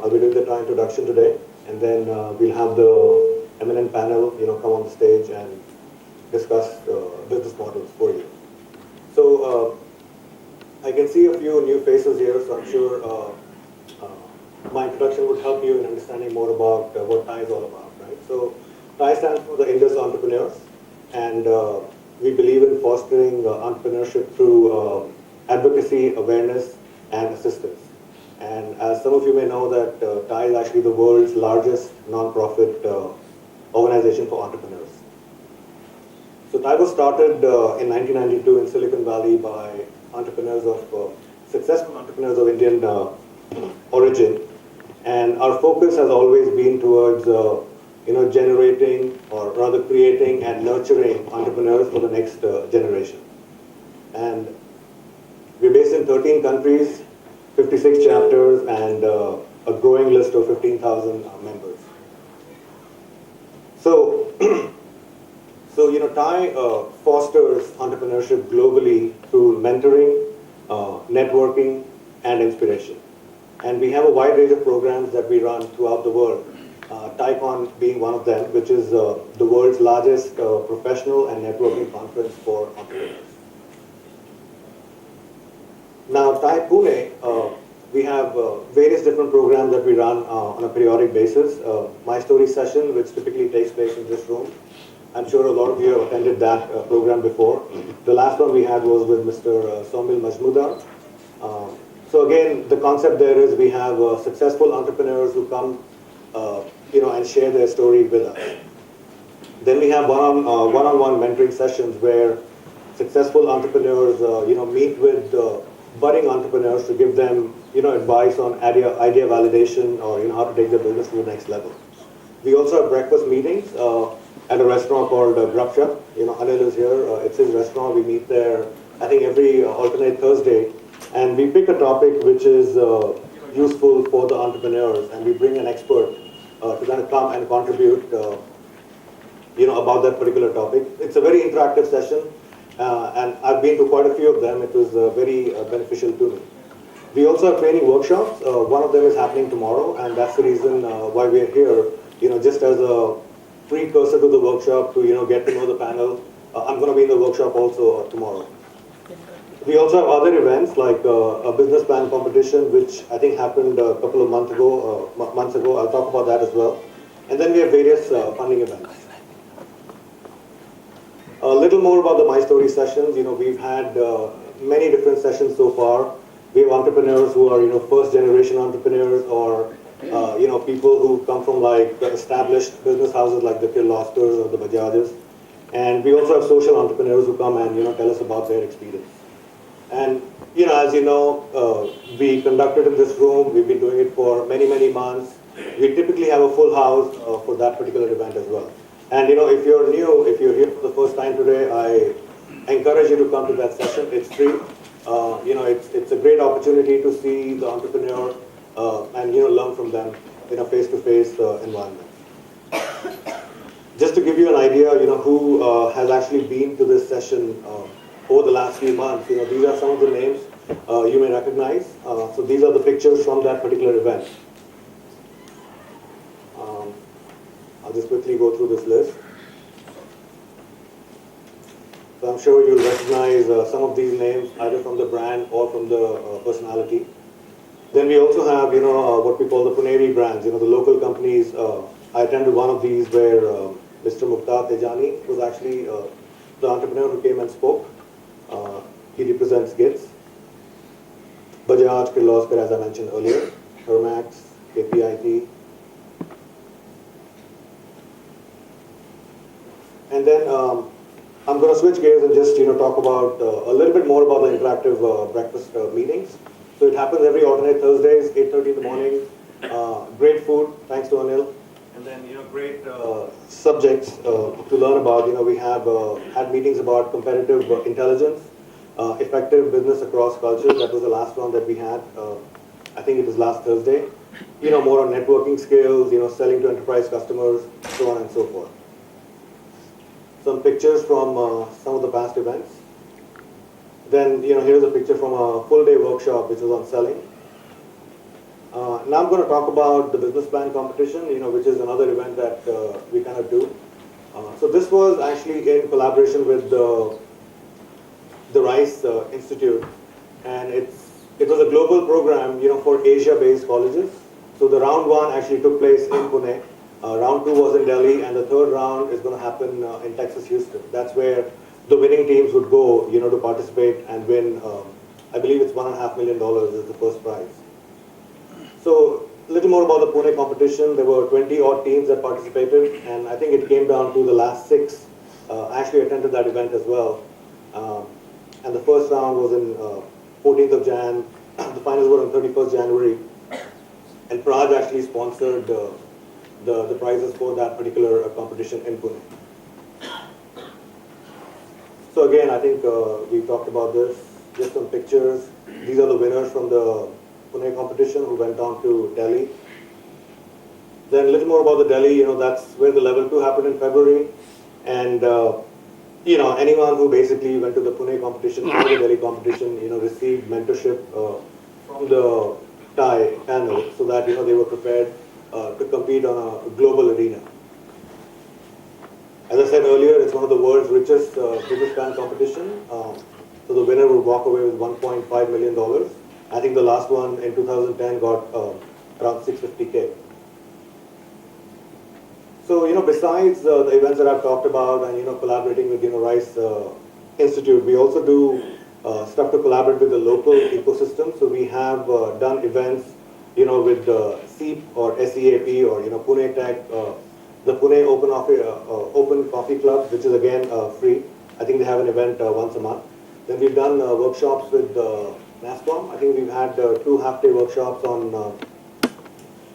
we're doing the TiE introduction today, and then we'll have the eminent panel, come on the stage and discuss business models for you. So I can see a few new faces here, so I'm sure my introduction would help you in understanding more about what TiE is all about, right? So TiE stands for the Indus Entrepreneurs, and we believe in fostering entrepreneurship through advocacy, awareness, and assistance. And as some of you may know that TiE is actually the world's largest non-profit organization for entrepreneurs. So TiE was started in 1992 in Silicon Valley by entrepreneurs successful entrepreneurs of Indian origin. And our focus has always been towards generating, or rather creating and nurturing entrepreneurs for the next generation. And we're based in 13 countries, 56 chapters, and a growing list of 15,000 members. So, TiE fosters entrepreneurship globally through mentoring, networking, and inspiration. And we have a wide range of programs that we run throughout the world, TiECon being one of them, which is the world's largest professional and networking conference for entrepreneurs. Now, TiE Pune, we have various different programs that we run on a periodic basis. My Story session, which typically takes place in this room. I'm sure a lot of you have attended that program before. The last one we had was with Mr. Somil Majmudar. So again, the concept there is we have successful entrepreneurs who come, and share their story with us. Then we have one-on-one mentoring sessions where successful entrepreneurs, meet with budding entrepreneurs to give them, advice on idea validation or how to take their business to the next level. We also have breakfast meetings at a restaurant called Grubshub. Anil is here. It's his restaurant. We meet there, I think, every alternate Thursday. And we pick a topic which is useful for the entrepreneurs, and we bring an expert to kind of come and contribute, about that particular topic. It's a very interactive session, and I've been to quite a few of them. It was very beneficial to me. We also have training workshops. One of them is happening tomorrow, and that's the reason why we're here. Just as a precursor to the workshop to get to know the panel. I'm going to be in the workshop also tomorrow. We also have other events like a business plan competition, which I think happened a couple of months ago. I'll talk about that as well. And then we have various funding events. A little more about the My Story sessions. We've had many different sessions so far. We have entrepreneurs who are first generation entrepreneurs, or people who come from like established business houses like the Kirloskars or the Bajajas. And we also have social entrepreneurs who come and tell us about their experience. And as we conducted in this room. We've been doing it for many months. We typically have a full house for that particular event as well. And if you're new, if you're here for the first time today, I encourage you to come to that session. It's free. It's a great opportunity to see the entrepreneur and learn from them in a face-to-face environment. Just to give you an idea, who has actually been to this session over the last few months. These are some of the names you may recognize. So these are the pictures from that particular event. I'll just quickly go through this list. So I'm sure you'll recognize some of these names either from the brand or from the personality. Then we also have, what we call the Puneri brands, the local companies. I attended one of these where Mr. Mukhtar Tejani was actually the entrepreneur who came and spoke. He represents GITS. Bajaj, Kirloskar, as I mentioned earlier, Hermax, KPIT. And then I'm going to switch gears and just talk about a little bit more about the interactive breakfast meetings. So it happens every alternate Thursdays, 8:30 in the morning. Great food, thanks to Anil. And then great subjects to learn about. We have had meetings about competitive intelligence, effective business across cultures. That was the last one that we had. I think it was last Thursday. More on networking skills, selling to enterprise customers, so on and so forth. Some pictures from some of the past events. Then, here's a picture from a full-day workshop which was on selling. now I'm going to talk about the business plan competition, which is another event that we kind of do. So this was actually in collaboration with the Rice Institute, and it was a global program, for Asia-based colleges. So the round one actually took place in Pune. Round two was in Delhi, and the third round is going to happen in Texas, Houston. That's where the winning teams would go, to participate and win. I believe it's $1.5 million is the first prize. So a little more about the Pune competition. There were 20 odd teams that participated, and I think it came down to the last 6. I actually attended that event as well. And the first round was in 14th of Jan. The finals were on 31st January. And Praj actually sponsored the prizes for that particular competition in Pune. So again, I think we talked about this. Just some pictures. These are the winners from the Pune competition who went on to Delhi. Then a little more about the Delhi, that's where the level 2 happened in February. And, anyone who basically went to the Pune competition or the Delhi competition, received mentorship from the TiE panel so that, they were prepared to compete on a global arena. As I said earlier, it's one of the world's richest business plan competition. So the winner will walk away with $1.5 million. I think the last one in 2010 got around $650K. So, besides the events that I've talked about and, collaborating with, Rice Institute, we also do stuff to collaborate with the local ecosystem. So we have done events, with SEEP or SEAP or, Pune Tech, the Pune Open Coffee Club, which is again free. I think they have an event once a month. Then we've done workshops with NASCOM. I think we've had 2 half-day workshops on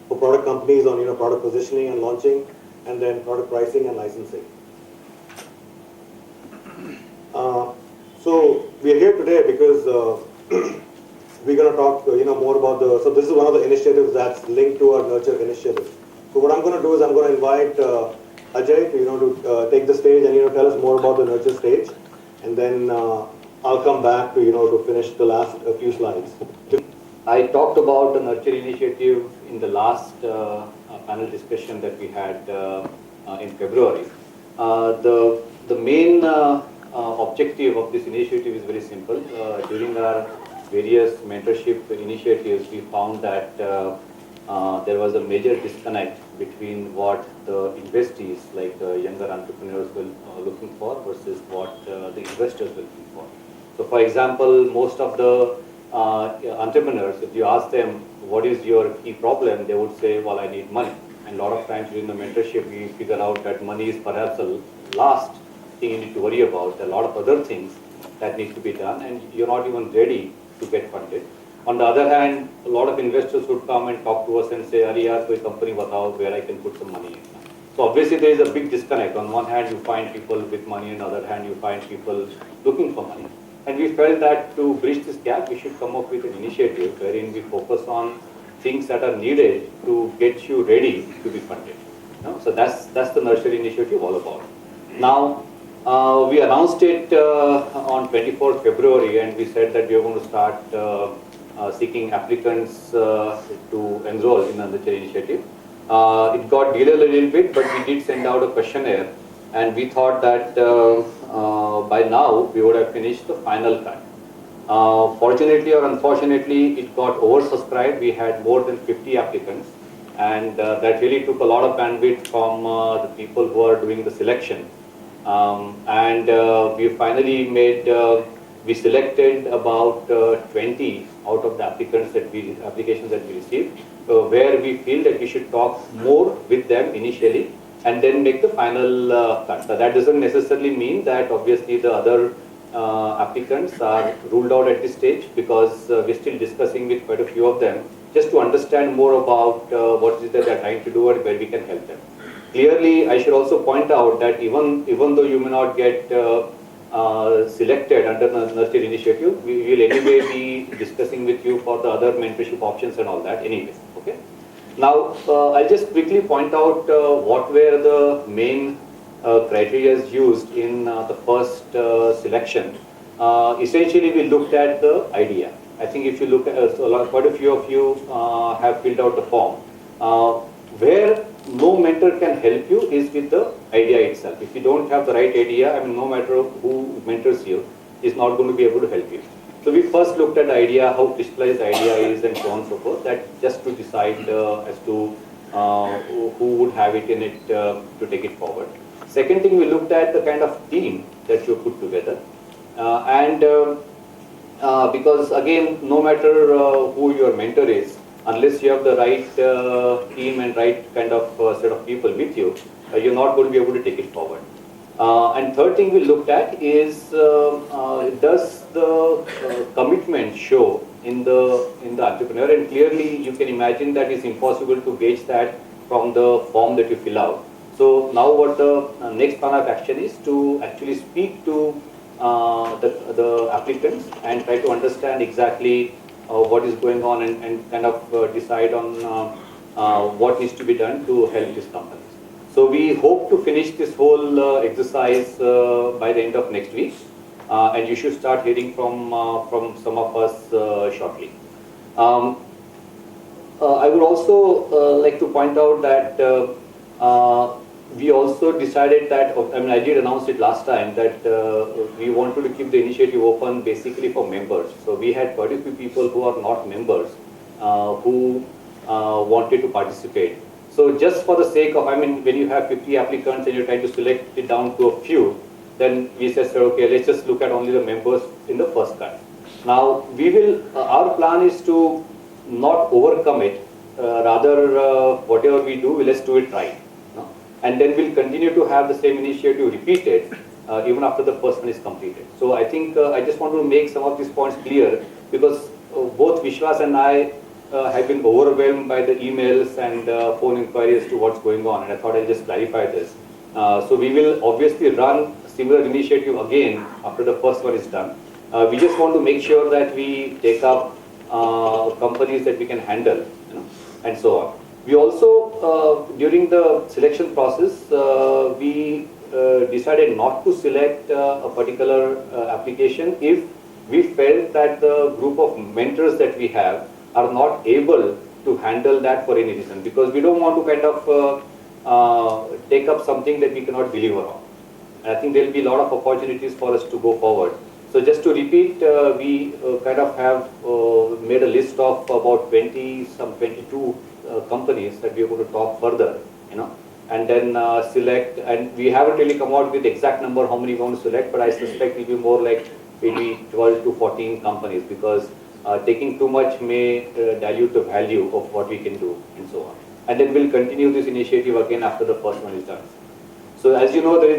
for product companies on product positioning and launching, and then product pricing and licensing. So we are here today because we're going to talk more about so this is one of the initiatives that's linked to our Nurture initiative. So what I'm going to do is I'm going to invite Ajay to take the stage and tell us more about the Nurture stage, and then I'll come back to to finish the last few slides. I talked about the Nurture initiative in the last panel discussion that we had in February. The main objective of this initiative is very simple. During our various mentorship initiatives, we found that there was a major disconnect between what the investees, like younger entrepreneurs, were looking for versus what the investors were looking for. So, for example, most of the entrepreneurs, if you ask them, what is your key problem, they would say, well, I need money. And a lot of times during the mentorship, we figure out that money is perhaps the last thing you need to worry about. There are a lot of other things that need to be done, and you're not even ready to get funded. On the other hand, a lot of investors would come and talk to us and say, "Are yaar, koi company batao where I can put some money in." So obviously there is a big disconnect. On one hand, you find people with money, on the other hand, you find people looking for money. And we felt that to bridge this gap, we should come up with an initiative wherein we focus on things that are needed to get you ready to be funded. So that's the Nurture initiative all about. Now, we announced it on 24th February, and we said that we are going to start seeking applicants to enroll in the Nurture initiative. It got delayed a little bit, but we did send out a questionnaire, and we thought that by now we would have finished the final cut. Fortunately or unfortunately, it got oversubscribed. We had more than 50 applicants, and that really took a lot of bandwidth from the people who are doing the selection. We finally we selected about 20 out of the applications that we received, where we feel that we should talk more with them initially and then make the final cut. Now, that doesn't necessarily mean that obviously the other applicants are ruled out at this stage, because we're still discussing with quite a few of them just to understand more about what it is that they're trying to do and where we can help them. Clearly, I should also point out that even though you may not get selected under the Nurture initiative, we will anyway be discussing with you for the other mentorship options and all that anyway. Okay. Now, I'll just quickly point out what were the main criteria used in the first selection. Essentially, we looked at the idea. I think if you look at, quite a few of you have filled out the form. Where no mentor can help you is with the idea itself. If you don't have the right idea, I mean, no matter who mentors you, is not going to be able to help you. So we first looked at the idea, how crystallized the idea is, and so on and so forth. That just to decide as to who would have it in it to take it forward. Second thing, we looked at the kind of team that you put together, because again, no matter who your mentor is, unless you have the right team and right kind of set of people with you, you're not going to be able to take it forward. And third thing we looked at is does the commitment show in the entrepreneur? And clearly, you can imagine that it's impossible to gauge that from the form that you fill out. So now, what the next plan of action is to actually speak to the applicants and try to understand exactly what is going on and kind of decide on what needs to be done to help these companies. So we hope to finish this whole exercise by the end of next week, and you should start hearing from some of us shortly. I would also like to point out that we also decided that, I mean, I did announce it last time, that we wanted to keep the initiative open basically for members. So we had quite a few people who are not members who wanted to participate. So just for the sake of, I mean, when you have 50 applicants and you're trying to select it down to a few, then we said, okay, let's just look at only the members in the first cut. Now, we will, our plan is to not overcome it, rather whatever we do, let's do it right. No? And then we'll continue to have the same initiative repeated even after the first one is completed. So I think I just want to make some of these points clear, because both Vishwas and I have been overwhelmed by the emails and phone inquiries to what's going on, and I thought I'll just clarify this. So we will obviously run a similar initiative again after the first one is done. We just want to make sure that we take up companies that we can handle, you know, and so on. We also, during the selection process, we decided not to select a particular application if we felt that the group of mentors that we have are not able to handle that for any reason, because we don't want to kind of take up something that we cannot deliver on. And I think there will be a lot of opportunities for us to go forward. So just to repeat, we kind of have made a list of about 22 companies that we are going to talk further, you know, and then select. And we haven't really come out with the exact number how many we want to select, but I suspect it will be more like maybe 12 to 14 companies, because taking too much may dilute the value of what we can do, and so on. And then we'll continue this initiative again after the first one is done. So as you know, there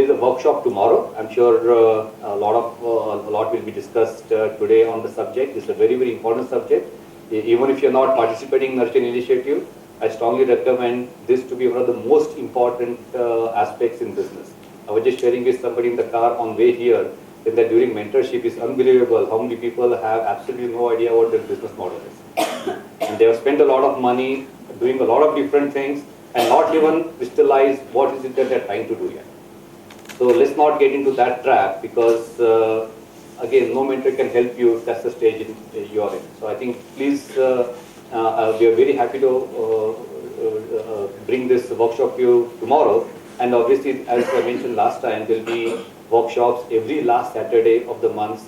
is a workshop tomorrow. I'm sure a lot will be discussed today on the subject. It's a very, very important subject. Even if you're not participating in Nurture Initiative, I strongly recommend this to be one of the most important aspects in business. I was just sharing with somebody in the car on way here that during mentorship is unbelievable how many people have absolutely no idea what their business model is. And they have spent a lot of money doing a lot of different things and not even crystallize what is it that they're trying to do yet. So let's not get into that trap, because again, no mentor can help you if that's the stage you're in. So I think please, we are very happy to bring this workshop to you tomorrow. And obviously, as I mentioned last time, there will be workshops every last Saturday of the month